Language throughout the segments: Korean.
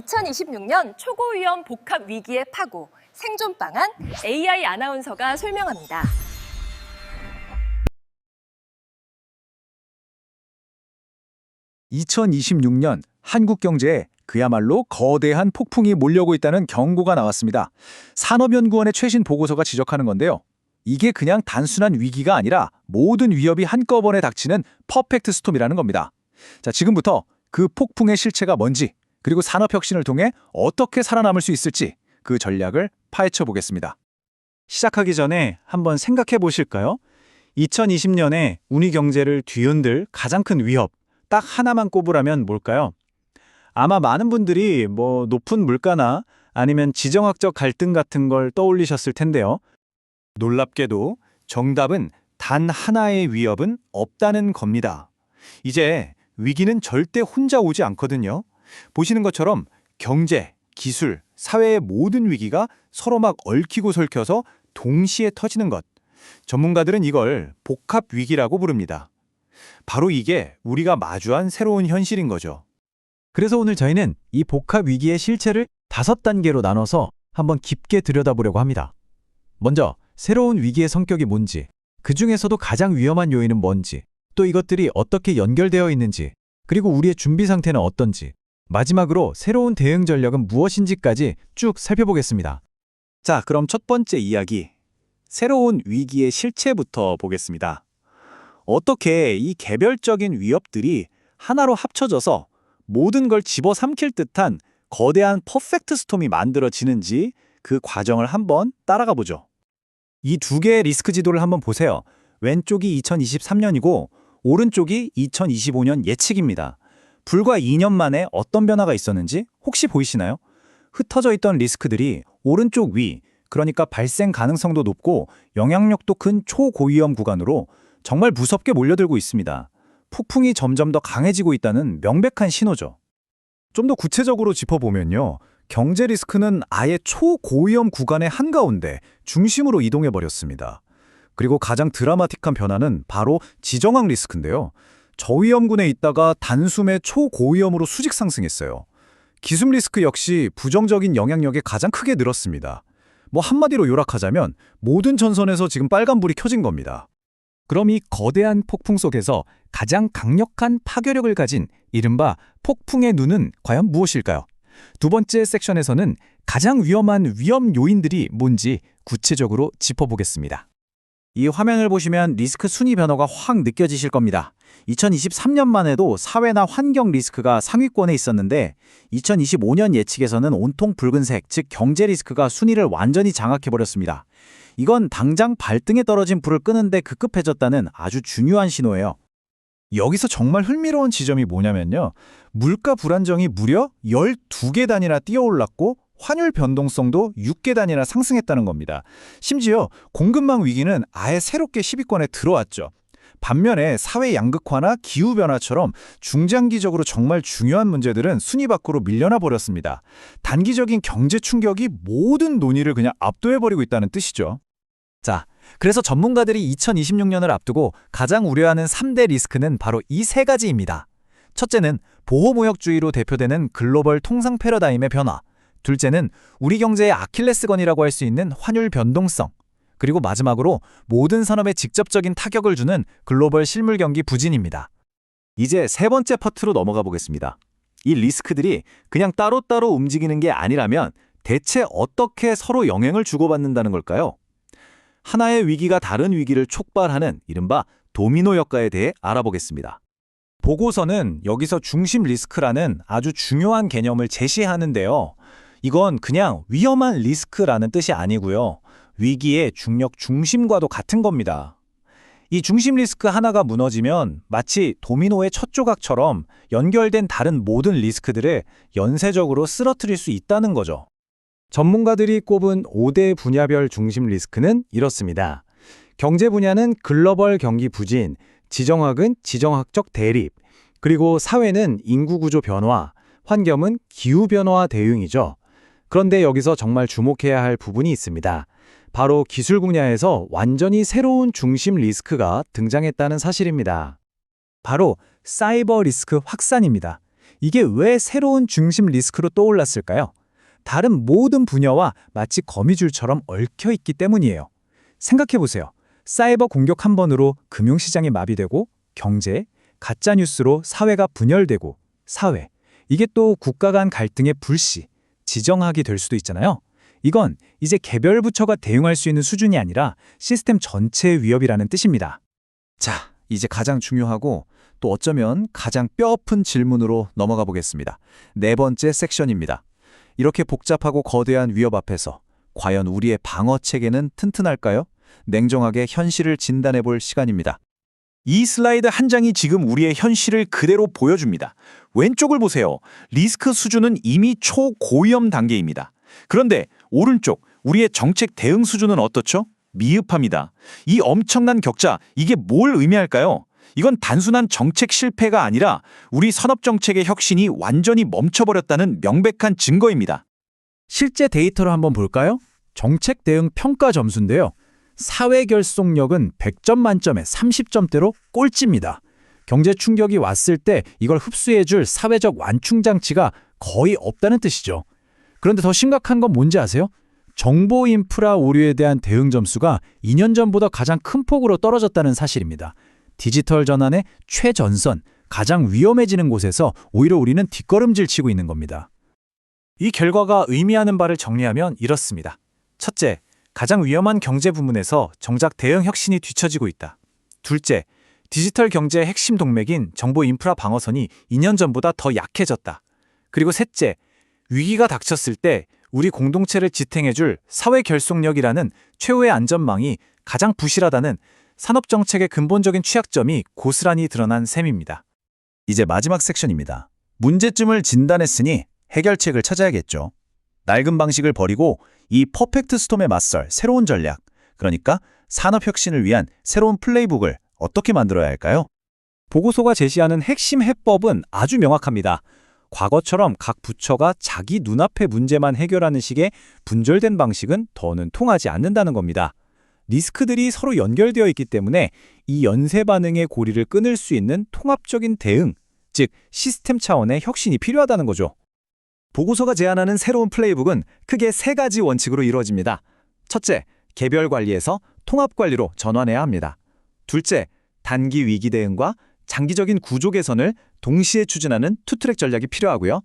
2026년 초고위험 복합 위기의 파고, 생존 방안 AI 아나운서가 설명합니다. (2026년) 한국 경제에 그야말로 거대한 폭풍이 몰려오고 있다는 경고가 나왔습니다. 산업연구원의 최신 보고서가 지적하는 건데요. 이게 그냥 단순한 위기가 아니라 모든 위협이 한꺼번에 닥치는 퍼펙트 스톰이라는 겁니다. 자, 지금부터 그 폭풍의 실체가 뭔지, 그리고 산업혁신을 통해 어떻게 살아남을 수 있을지 그 전략을 파헤쳐 보겠습니다. 시작하기 전에 한번 생각해 보실까요? 2020년에 우리 경제를 뒤흔들 가장 큰 위협, 딱 하나만 꼽으라면 뭘까요? 아마 많은 분들이 높은 물가나 아니면 지정학적 갈등 같은 걸 떠올리셨을 텐데요. 놀랍게도 정답은 단 하나의 위협은 없다는 겁니다. 이제 위기는 절대 혼자 오지 않거든요. 보시는 것처럼 경제, 기술, 사회의 모든 위기가 서로 막 얽히고 설켜서 동시에 터지는 것. 전문가들은 이걸 복합 위기라고 부릅니다. 바로 이게 우리가 마주한 새로운 현실인 거죠. 그래서 오늘 저희는 이 복합 위기의 실체를 5단계로 나눠서 한번 깊게 들여다보려고 합니다. 먼저 새로운 위기의 성격이 뭔지, 그 중에서도 가장 위험한 요인은 뭔지, 또 이것들이 어떻게 연결되어 있는지, 그리고 우리의 준비 상태는 어떤지, 마지막으로 새로운 대응 전략은 무엇인지까지 쭉 살펴보겠습니다. 자, 그럼 첫 번째 이야기, 새로운 위기의 실체부터 보겠습니다. 어떻게 이 개별적인 위협들이 하나로 합쳐져서 모든 걸 집어삼킬 듯한 거대한 퍼펙트 스톰이 만들어지는지 그 과정을 한번 따라가 보죠. 이 두 개의 리스크 지도를 한번 보세요. 왼쪽이 2023년이고 오른쪽이 2025년 예측입니다. 불과 2년 만에 어떤 변화가 있었는지 혹시 보이시나요? 흩어져 있던 리스크들이 오른쪽 위, 그러니까 발생 가능성도 높고 영향력도 큰 초고위험 구간으로 정말 무섭게 몰려들고 있습니다. 폭풍이 점점 더 강해지고 있다는 명백한 신호죠. 좀 더 구체적으로 짚어보면요. 경제 리스크는 아예 초고위험 구간의 한가운데 중심으로 이동해버렸습니다. 그리고 가장 드라마틱한 변화는 바로 지정학 리스크인데요. 저위험군에 있다가 단숨에 초고위험으로 수직 상승했어요. 기술 리스크 역시 부정적인 영향력이 가장 크게 늘었습니다. 한마디로 요약하자면 모든 전선에서 지금 빨간불이 켜진 겁니다. 그럼 이 거대한 폭풍 속에서 가장 강력한 파괴력을 가진 이른바 폭풍의 눈은 과연 무엇일까요? 두 번째 섹션에서는 가장 위험한 위험 요인들이 뭔지 구체적으로 짚어보겠습니다. 이 화면을 보시면 리스크 순위 변화가 확 느껴지실 겁니다. 2023년만 해도 사회나 환경 리스크가 상위권에 있었는데 2025년 예측에서는 온통 붉은색, 즉 경제 리스크가 순위를 완전히 장악해버렸습니다. 이건 당장 발등에 떨어진 불을 끄는데 급급해졌다는 아주 중요한 신호예요. 여기서 정말 흥미로운 지점이 뭐냐면요. 물가 불안정이 무려 12개 단위나 뛰어올랐고 환율 변동성도 6개 단위나 상승했다는 겁니다. 심지어 공급망 위기는 아예 새롭게 10위권에 들어왔죠. 반면에 사회 양극화나 기후변화처럼 중장기적으로 정말 중요한 문제들은 순위 밖으로 밀려나 버렸습니다. 단기적인 경제 충격이 모든 논의를 그냥 압도해버리고 있다는 뜻이죠. 자, 그래서 전문가들이 2026년을 앞두고 가장 우려하는 3대 리스크는 바로 이 3가지입니다. 첫째는 보호무역주의로 대표되는 글로벌 통상 패러다임의 변화. 둘째는 우리 경제의 아킬레스건이라고 할 수 있는 환율 변동성. 그리고 마지막으로 모든 산업에 직접적인 타격을 주는 글로벌 실물 경기 부진입니다. 이제 세 번째 파트로 넘어가 보겠습니다. 이 리스크들이 그냥 따로따로 움직이는 게 아니라면 대체 어떻게 서로 영향을 주고받는다는 걸까요? 하나의 위기가 다른 위기를 촉발하는 이른바 도미노 효과에 대해 알아보겠습니다. 보고서는 여기서 중심 리스크라는 아주 중요한 개념을 제시하는데요. 이건 그냥 위험한 리스크라는 뜻이 아니고요. 위기의 중력 중심과도 같은 겁니다. 이 중심 리스크 하나가 무너지면 마치 도미노의 첫 조각처럼 연결된 다른 모든 리스크들을 연쇄적으로 쓰러뜨릴 수 있다는 거죠. 전문가들이 꼽은 5대 분야별 중심 리스크는 이렇습니다. 경제 분야는 글로벌 경기 부진, 지정학은 지정학적 대립, 그리고 사회는 인구구조 변화, 환경은 기후변화 대응이죠. 그런데 여기서 정말 주목해야 할 부분이 있습니다. 바로 기술 분야에서 완전히 새로운 중심 리스크가 등장했다는 사실입니다. 바로 사이버 리스크 확산입니다. 이게 왜 새로운 중심 리스크로 떠올랐을까요? 다른 모든 분야와 마치 거미줄처럼 얽혀 있기 때문이에요. 생각해보세요. 사이버 공격 한 번으로 금융시장이 마비되고 경제, 가짜뉴스로 사회가 분열되고 사회, 이게 또 국가 간 갈등의 불씨, 지정학이 될 수도 있잖아요. 이건 이제 개별 부처가 대응할 수 있는 수준이 아니라 시스템 전체의 위협이라는 뜻입니다. 자, 이제 가장 중요하고 또 어쩌면 가장 뼈아픈 질문으로 넘어가 보겠습니다. 네 번째 섹션입니다. 이렇게 복잡하고 거대한 위협 앞에서 과연 우리의 방어 체계는 튼튼할까요? 냉정하게 현실을 진단해 볼 시간입니다. 이 슬라이드 한 장이 지금 우리의 현실을 그대로 보여줍니다. 왼쪽을 보세요. 리스크 수준은 이미 초고위험 단계입니다. 그런데 오른쪽, 우리의 정책 대응 수준은 어떻죠? 미흡합니다. 이 엄청난 격차, 이게 뭘 의미할까요? 이건 단순한 정책 실패가 아니라 우리 산업 정책의 혁신이 완전히 멈춰버렸다는 명백한 증거입니다. 실제 데이터를 한번 볼까요? 정책 대응 평가 점수인데요. 사회 결속력은 100점 만점에 30점대로 꼴찌입니다. 경제 충격이 왔을 때 이걸 흡수해줄 사회적 완충 장치가 거의 없다는 뜻이죠. 그런데 더 심각한 건 뭔지 아세요? 정보 인프라 오류에 대한 대응 점수가 2년 전보다 가장 큰 폭으로 떨어졌다는 사실입니다. 디지털 전환의 최전선, 가장 위험해지는 곳에서 오히려 우리는 뒷걸음질 치고 있는 겁니다. 이 결과가 의미하는 바를 정리하면 이렇습니다. 첫째, 가장 위험한 경제 부문에서 정작 대응 혁신이 뒤처지고 있다. 둘째, 디지털 경제의 핵심 동맥인 정보 인프라 방어선이 2년 전보다 더 약해졌다. 그리고 셋째, 위기가 닥쳤을 때 우리 공동체를 지탱해줄 사회 결속력이라는 최후의 안전망이 가장 부실하다는 산업정책의 근본적인 취약점이 고스란히 드러난 셈입니다. 이제 마지막 섹션입니다. 문제점을 진단했으니 해결책을 찾아야겠죠. 낡은 방식을 버리고 이 퍼펙트 스톰에 맞설 새로운 전략, 그러니까 산업혁신을 위한 새로운 플레이북을 어떻게 만들어야 할까요? 보고서가 제시하는 핵심 해법은 아주 명확합니다. 과거처럼 각 부처가 자기 눈앞의 문제만 해결하는 식의 분절된 방식은 더는 통하지 않는다는 겁니다. 리스크들이 서로 연결되어 있기 때문에 이 연쇄 반응의 고리를 끊을 수 있는 통합적인 대응, 즉 시스템 차원의 혁신이 필요하다는 거죠. 보고서가 제안하는 새로운 플레이북은 크게 세 가지 원칙으로 이루어집니다. 첫째, 개별 관리에서 통합 관리로 전환해야 합니다. 둘째, 단기 위기 대응과 장기적인 구조 개선을 동시에 추진하는 투트랙 전략이 필요하고요.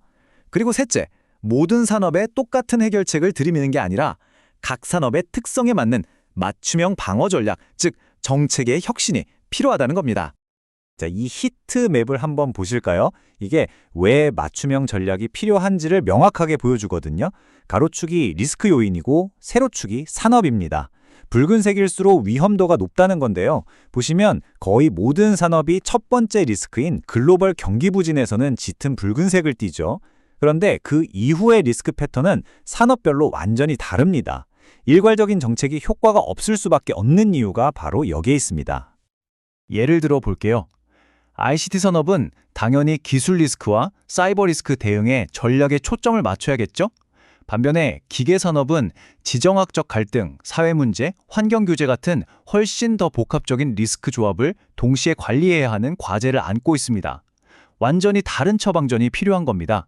그리고 셋째, 모든 산업에 똑같은 해결책을 들이미는 게 아니라 각 산업의 특성에 맞는 맞춤형 방어 전략, 즉 정책의 혁신이 필요하다는 겁니다. 자, 이 히트맵을 한번 보실까요? 이게 왜 맞춤형 전략이 필요한지를 명확하게 보여주거든요. 가로축이 리스크 요인이고 세로축이 산업입니다. 붉은색일수록 위험도가 높다는 건데요. 보시면 거의 모든 산업이 첫 번째 리스크인 글로벌 경기 부진에서는 짙은 붉은색을 띠죠. 그런데 그 이후의 리스크 패턴은 산업별로 완전히 다릅니다. 일괄적인 정책이 효과가 없을 수밖에 없는 이유가 바로 여기에 있습니다. 예를 들어 볼게요. ICT 산업은 당연히 기술 리스크와 사이버 리스크 대응에 전략에 초점을 맞춰야겠죠? 반면에 기계 산업은 지정학적 갈등, 사회 문제, 환경 규제 같은 훨씬 더 복합적인 리스크 조합을 동시에 관리해야 하는 과제를 안고 있습니다. 완전히 다른 처방전이 필요한 겁니다.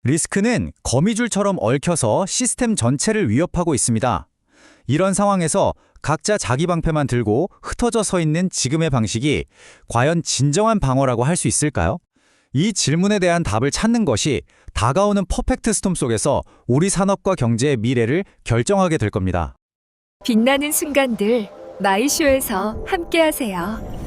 리스크는 거미줄처럼 얽혀서 시스템 전체를 위협하고 있습니다. 이런 상황에서 각자 자기 방패만 들고 흩어져 서 있는 지금의 방식이 과연 진정한 방어라고 할 수 있을까요? 이 질문에 대한 답을 찾는 것이 다가오는 퍼펙트 스톰 속에서 우리 산업과 경제의 미래를 결정하게 될 겁니다. 빛나는 순간들 마이쇼에서 함께하세요.